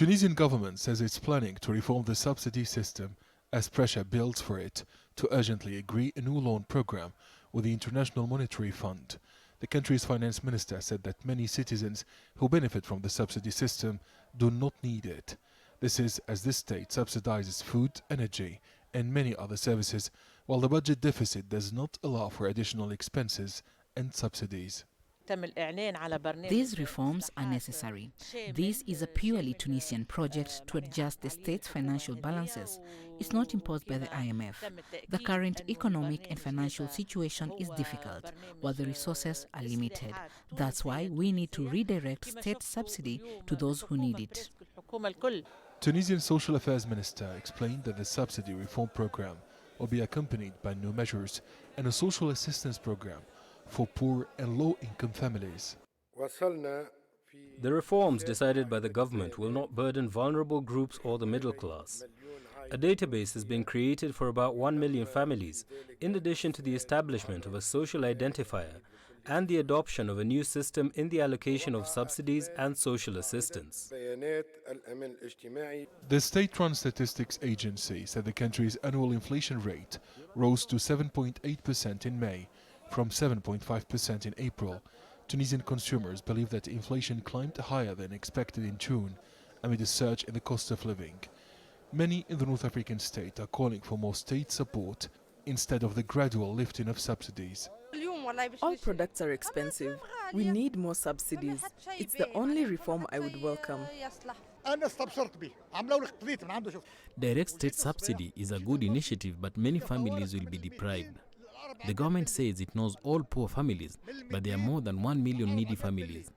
Tunisian government says it's planning to reform the subsidy system as pressure builds for it to urgently agree a new loan program with the International Monetary Fund. The country's finance minister said that many citizens who benefit from the subsidy system do not need it. This is as this state subsidizes food, energy and many other services, while the budget deficit does not allow for additional expenses and subsidies. These reforms are necessary. This is a purely Tunisian project to adjust the state's financial balances. It's not imposed by the IMF. The current economic and financial situation is difficult, while the resources are limited. That's why we need to redirect state subsidy to those who need it. Tunisian Social Affairs Minister explained that the subsidy reform program will be accompanied by new measures and a social assistance program for poor and low-income families. The reforms decided by the government will not burden vulnerable groups or the middle class. A database has been created for about 1 million families, in addition to the establishment of a social identifier and the adoption of a new system in the allocation of subsidies and social assistance. The state-run statistics agency said the country's annual inflation rate rose to 7.8% in May, from 7.5% in April. Tunisian consumers believe that inflation climbed higher than expected in June amid a surge in the cost of living. Many in the North African state are calling for more state support instead of the gradual lifting of subsidies. All products are expensive. We need more subsidies. It's the only reform I would welcome. Direct state subsidy is a good initiative, but many families will be deprived. The government says it knows all poor families, but there are more than 1 million needy families.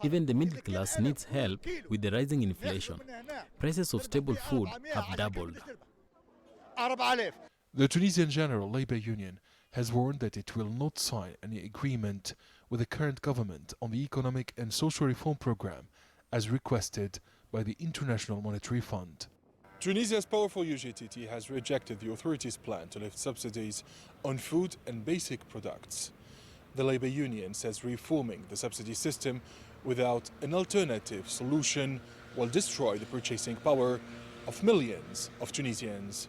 Even the middle class needs help with the rising inflation. Prices of staple food have doubled. The Tunisian General Labour Union has warned that it will not sign any agreement with the current government on the economic and social reform program as requested by the International Monetary Fund. Tunisia's powerful UGTT has rejected the authorities' plan to lift subsidies on food and basic products. The Labour Union says reforming the subsidy system without an alternative solution will destroy the purchasing power of millions of Tunisians.